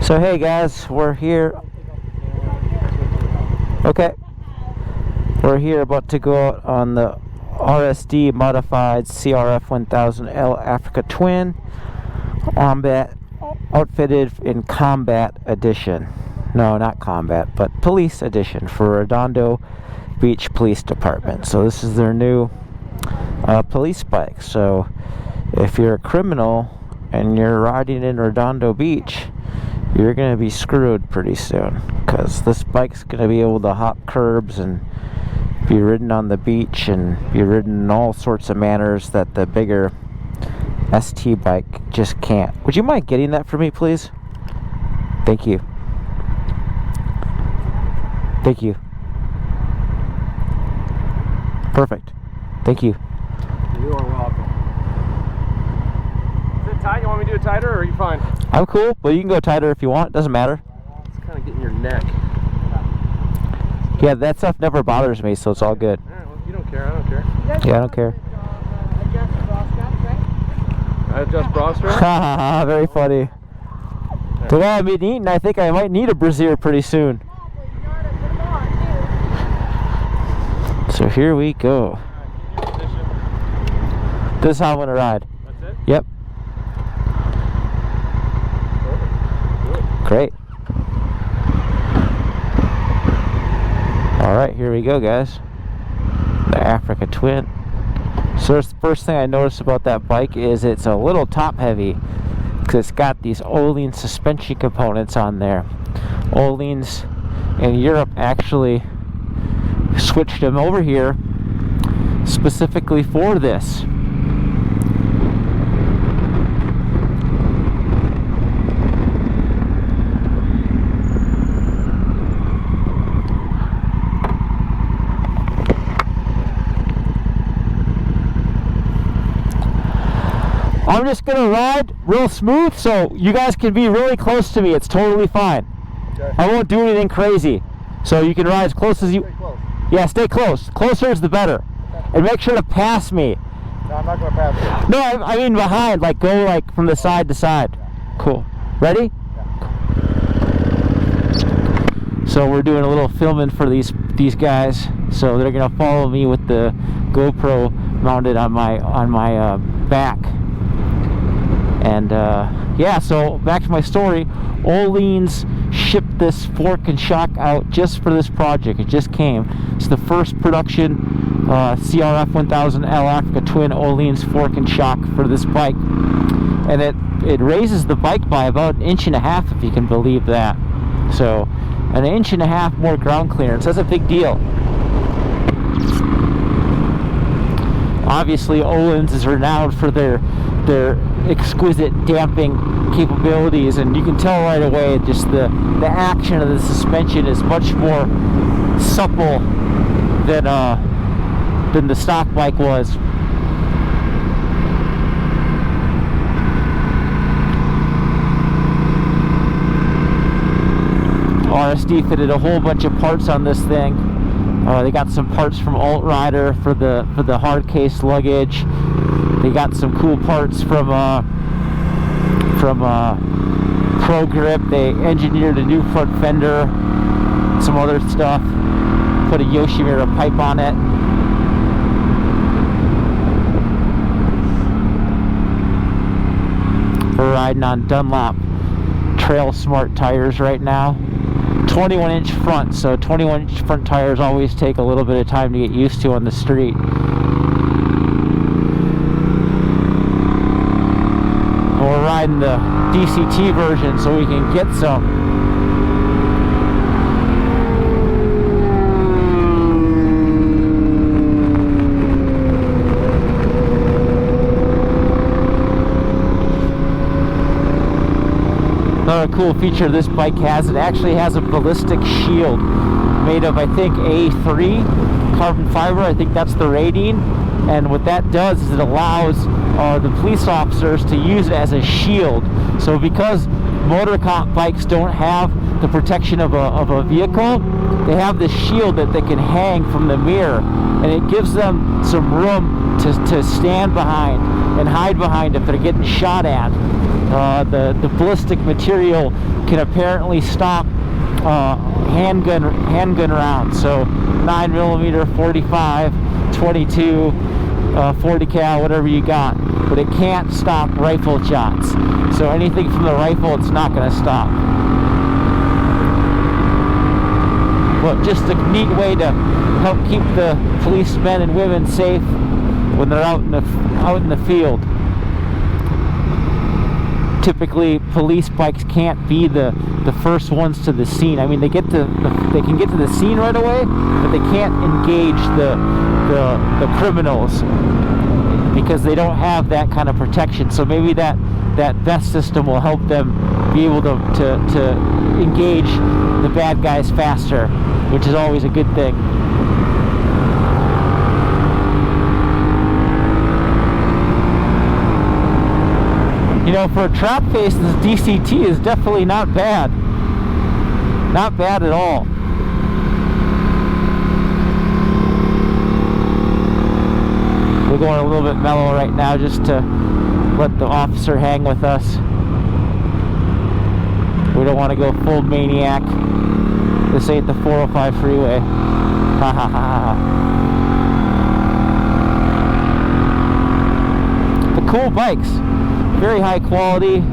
So hey guys, we're here. Okay. We're here about to go out on the RSD modified CRF1000L Africa Twin outfitted in Combat Edition. No, not Combat, but Police Edition for Redondo Beach Police Department. So this is their new police bike. So if you're a criminal and you're riding in Redondo Beach, you're going to be screwed pretty soon, because this bike's going to be able to hop curbs and be ridden on the beach and be ridden in all sorts of manners that the bigger ST bike just can't. Would you mind getting that for me, please? Thank you. Thank you. Perfect. Thank you. You are welcome. Is it tight? You want me to do it tighter, or are you fine? I'm cool, but you can go tighter if you want. Doesn't matter. It's kind of getting your neck. Yeah, that stuff never bothers me, so it's all good. All right, well, if you don't care, I don't care. Yeah, I don't care. I adjust bra straps? Haha, very funny. The way I've been eating, I think I might need a brassiere pretty soon. So here we go. This is how I'm going to ride. That's it? Yep. Great. Alright, here we go, guys. The Africa Twin. So the first thing I noticed about that bike is it's a little top heavy, because it's got these Öhlins suspension components on there. Öhlins in Europe actually switched them over here specifically for this. I'm just gonna ride real smooth so you guys can be really close to me. It's totally fine. Okay. I won't do anything crazy. So you can ride as close as you... Stay close. Yeah, stay close. Closer is the better. And make sure to pass me. No, I'm not going to pass you. No, I mean behind. Like, go like from the side to side. Cool. Ready? So we're doing a little filming for these guys. So they're gonna follow me with the GoPro mounted on my back. And yeah, so back to my story. Öhlins shipped this fork and shock out just for this project. It just came. It's the first production CRF1000L Africa Twin Öhlins fork and shock for this bike, and it raises the bike by about 1.5 inches, if you can believe that. So 1.5 inches more ground clearance. That's a big deal. Obviously, Öhlins is renowned for their exquisite damping capabilities, and you can tell right away just the action of the suspension is much more supple than the stock bike was. RSD fitted a whole bunch of parts on this thing. They got some parts from Alt Rider for the hard case luggage. They got some cool parts from Pro Grip. They engineered a new front fender, some other stuff. Put a Yoshimura pipe on it. We're riding on Dunlop Trail Smart tires right now. 21-inch front, so 21-inch front tires always take a little bit of time to get used to on the street. We're riding the DCT version so we can get some. Another cool feature this bike has, it actually has a ballistic shield made of, I think, A3 carbon fiber. I think that's the rating. And what that does is it allows the police officers to use it as a shield. So because motor bikes don't have the protection of a vehicle, they have this shield that they can hang from the mirror, and it gives them some room to stand behind and hide behind if they're getting shot at. The ballistic material can apparently stop handgun rounds. So 9mm, 45, 22, 40 cal, whatever you got. But it can't stop rifle shots. So anything from the rifle, it's not going to stop. But just a neat way to help keep the policemen and women safe when they're out in the field. Typically, police bikes can't be the first ones to the scene. I mean, they can get to the scene right away, but they can't engage the criminals because they don't have that kind of protection. So maybe that vest system will help them be able to engage the bad guys faster, which is always a good thing. You know, for a trap face, this DCT is definitely not bad. Not bad at all. We're going a little bit mellow right now just to let the officer hang with us. We don't want to go full maniac. This ain't the 405 freeway. Ha ha ha. The cool bikes. Very high quality.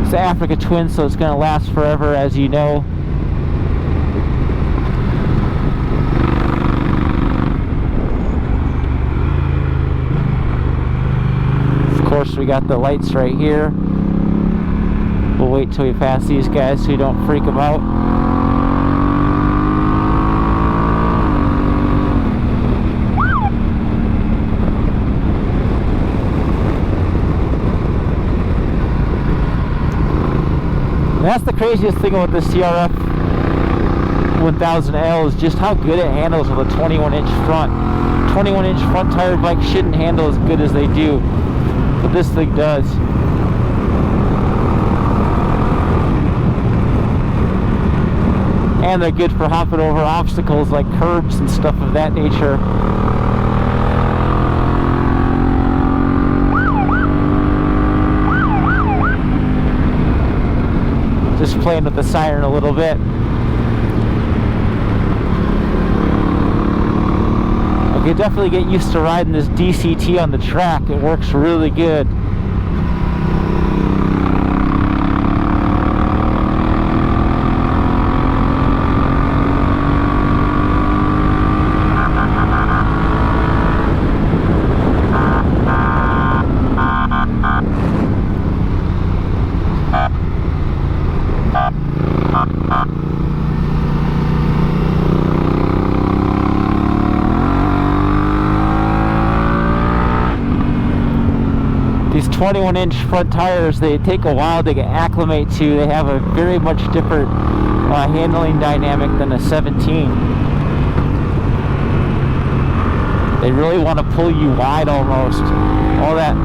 It's the Africa Twin, so it's going to last forever, as you know. Of course, we got the lights right here. We'll wait till we pass these guys so you don't freak them out. And that's the craziest thing about the CRF1000L is just how good it handles with a 21-inch front. 21-inch front tire bikes shouldn't handle as good as they do, but this thing does. And they're good for hopping over obstacles like curbs and stuff of that nature. Just playing with the siren a little bit. I could definitely get used to riding this DCT on the track. It works really good. These 21-inch front tires, they take a while to get acclimate to. They have a very much different handling dynamic than a 17. They really want to pull you wide almost. All that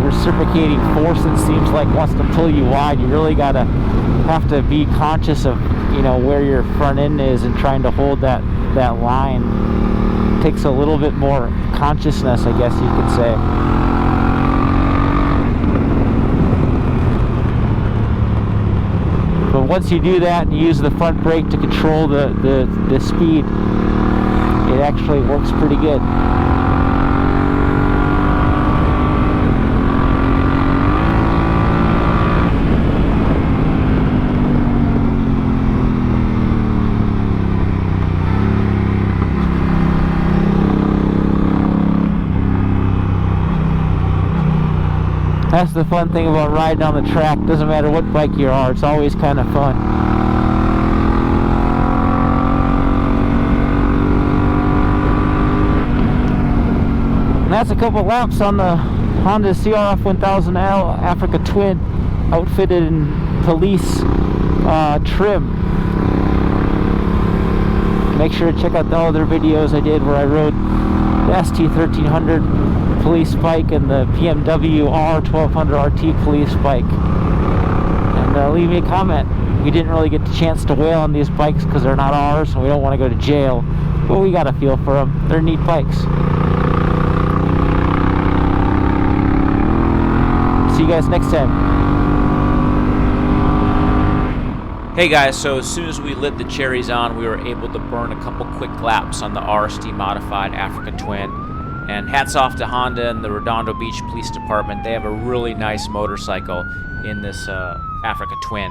reciprocating force, it seems like, wants to pull you wide. You really have to be conscious of, you know, where your front end is and trying to hold that line. It takes a little bit more consciousness, I guess you could say. But once you do that and you use the front brake to control the speed, it actually works pretty good. That's the fun thing about riding on the track. Doesn't matter what bike you are, it's always kind of fun. And that's a couple laps on the Honda CRF1000L Africa Twin, outfitted in police trim. Make sure to check out the other videos I did where I rode the ST1300 police bike and the BMW R1200 RT police bike. And leave me a comment. We didn't really get the chance to whale on these bikes because they're not ours and we don't want to go to jail, but we got a feel for them. They're neat bikes. you guys next time. Hey guys, so as soon as we lit the cherries on, we were able to burn a couple quick laps on the RSD modified Africa Twin. And hats off to Honda and the Redondo Beach Police Department. They have a really nice motorcycle in this Africa Twin.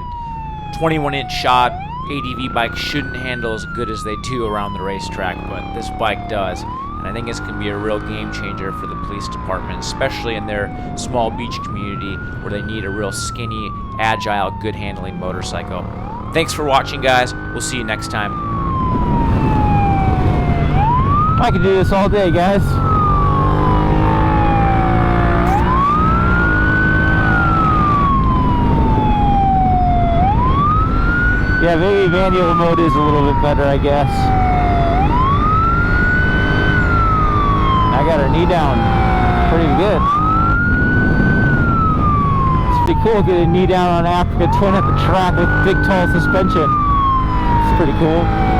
21-inch shod ADV bike shouldn't handle as good as they do around the racetrack, but this bike does. And I think it's going to be a real game changer for the police department, especially in their small beach community where they need a real skinny, agile, good handling motorcycle. Thanks for watching, guys. We'll see you next time. I could do this all day, guys. Yeah, maybe manual mode is a little bit better, I guess. I got her knee down pretty good. It's pretty cool getting knee down on Africa Twin at the track with big tall suspension. It's pretty cool.